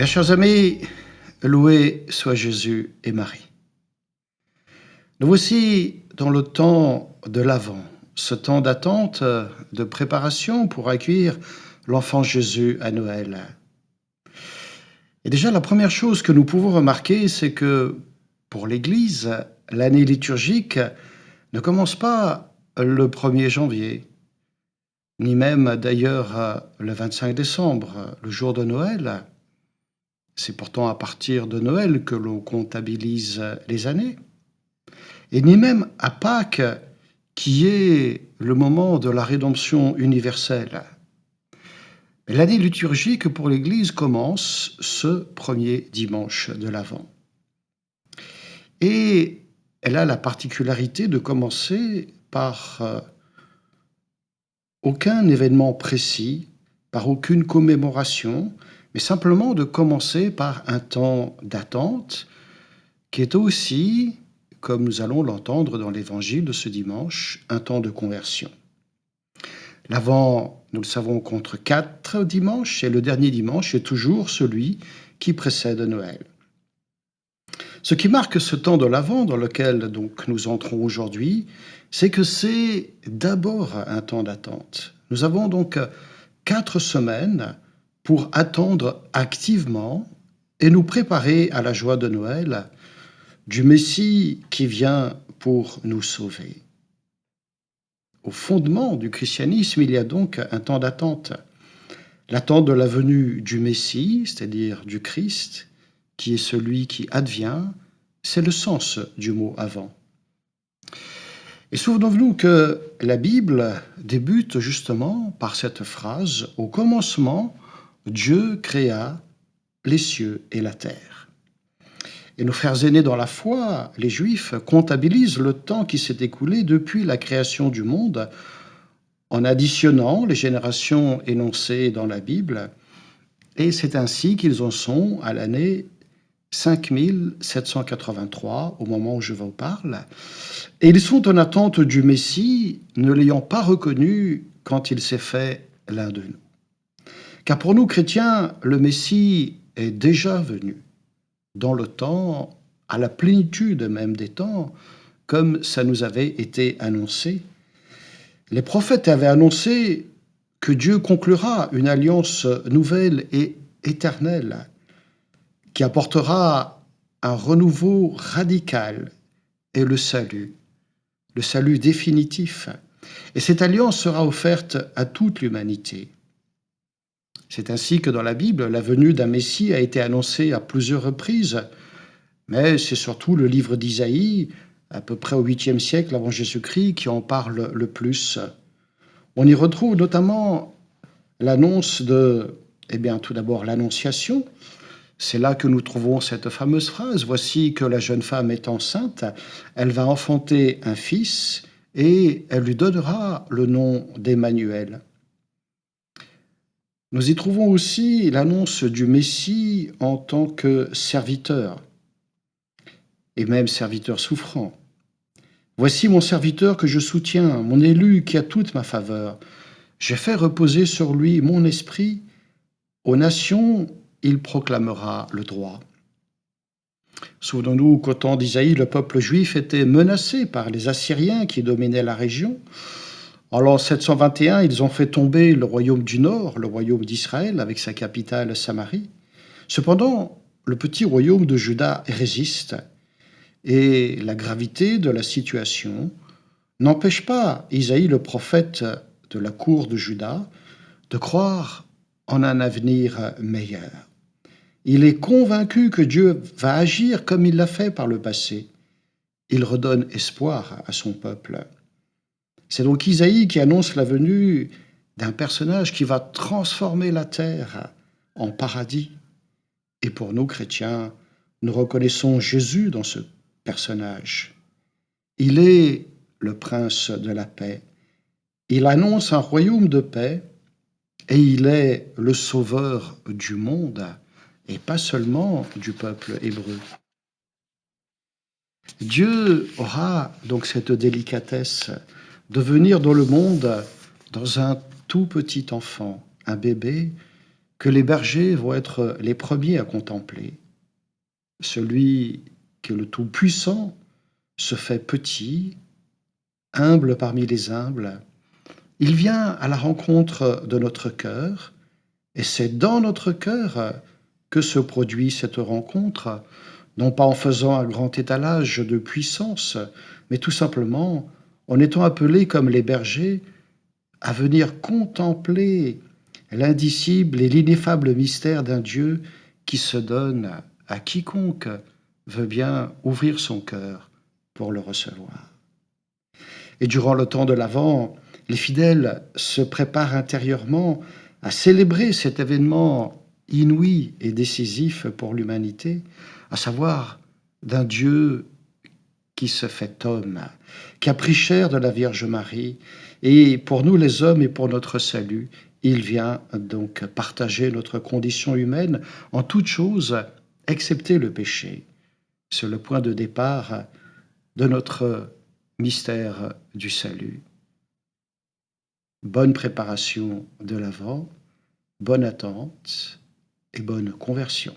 Bien, chers amis, loué soit Jésus et Marie. Nous voici dans le temps de l'Avent, ce temps d'attente, de préparation pour accueillir l'enfant Jésus à Noël. Et déjà, la première chose que nous pouvons remarquer, c'est que pour l'Église, l'année liturgique ne commence pas le 1er janvier, ni même d'ailleurs le 25 décembre, le jour de Noël. C'est pourtant à partir de Noël que l'on comptabilise les années. Et ni même à Pâques, qui est le moment de la rédemption universelle. Mais l'année liturgique pour l'Église commence ce premier dimanche de l'Avent. Et elle a la particularité de commencer par aucun événement précis, par aucune commémoration, mais simplement de commencer par un temps d'attente qui est aussi, comme nous allons l'entendre dans l'évangile de ce dimanche, un temps de conversion. L'Avent, nous le savons, compte 4 dimanches, et le dernier dimanche est toujours celui qui précède Noël. Ce qui marque ce temps de l'Avent dans lequel donc nous entrons aujourd'hui, c'est que c'est d'abord un temps d'attente. Nous avons donc 4 semaines pour attendre activement et nous préparer à la joie de Noël, du Messie qui vient pour nous sauver. Au fondement du christianisme, il y a donc un temps d'attente. L'attente de la venue du Messie, c'est-à-dire du Christ, qui est celui qui advient, c'est le sens du mot avant. Et souvenons-nous que la Bible débute justement par cette phrase « Au commencement, Dieu créa les cieux et la terre ». Et nos frères aînés dans la foi, les Juifs, comptabilisent le temps qui s'est écoulé depuis la création du monde en additionnant les générations énoncées dans la Bible. Et c'est ainsi qu'ils en sont à l'année 5783, au moment où je vous parle. Et ils sont en attente du Messie, ne l'ayant pas reconnu quand il s'est fait l'un de nous. Car pour nous chrétiens, le Messie est déjà venu dans le temps, à la plénitude même des temps, comme ça nous avait été annoncé. Les prophètes avaient annoncé que Dieu conclura une alliance nouvelle et éternelle qui apportera un renouveau radical et le salut définitif. Et cette alliance sera offerte à toute l'humanité. C'est ainsi que dans la Bible, la venue d'un Messie a été annoncée à plusieurs reprises, mais c'est surtout le livre d'Isaïe, à peu près au 8e siècle avant Jésus-Christ, qui en parle le plus. On y retrouve notamment l'annonce tout d'abord l'Annonciation. C'est là que nous trouvons cette fameuse phrase « Voici que la jeune femme est enceinte, elle va enfanter un fils et elle lui donnera le nom d'Emmanuel ». Nous y trouvons aussi l'annonce du Messie en tant que serviteur, et même serviteur souffrant. « Voici mon serviteur que je soutiens, mon élu qui a toute ma faveur. J'ai fait reposer sur lui mon esprit. Aux nations, il proclamera le droit. » Souvenons-nous qu'au temps d'Isaïe, le peuple juif était menacé par les Assyriens qui dominaient la région. En l'an 721, ils ont fait tomber le royaume du Nord, le royaume d'Israël, avec sa capitale Samarie. Cependant, le petit royaume de Juda résiste, et la gravité de la situation n'empêche pas Isaïe, le prophète de la cour de Juda, de croire en un avenir meilleur. Il est convaincu que Dieu va agir comme il l'a fait par le passé. Il redonne espoir à son peuple. C'est donc Isaïe qui annonce la venue d'un personnage qui va transformer la terre en paradis. Et pour nous, chrétiens, nous reconnaissons Jésus dans ce personnage. Il est le prince de la paix. Il annonce un royaume de paix et il est le sauveur du monde et pas seulement du peuple hébreu. Dieu aura donc cette délicatesse de venir dans le monde dans un tout petit enfant, un bébé, que les bergers vont être les premiers à contempler, celui que le Tout-Puissant se fait petit, humble parmi les humbles. Il vient à la rencontre de notre cœur, et c'est dans notre cœur que se produit cette rencontre, non pas en faisant un grand étalage de puissance, mais tout simplement en étant appelés comme les bergers à venir contempler l'indicible et l'ineffable mystère d'un Dieu qui se donne à quiconque veut bien ouvrir son cœur pour le recevoir. Et durant le temps de l'Avent, les fidèles se préparent intérieurement à célébrer cet événement inouï et décisif pour l'humanité, à savoir d'un Dieu qui se fait homme, qui a pris chair de la Vierge Marie, et pour nous les hommes et pour notre salut, il vient donc partager notre condition humaine en toutes choses, excepté le péché. C'est le point de départ de notre mystère du salut. Bonne préparation de l'Avent, bonne attente et bonne conversion.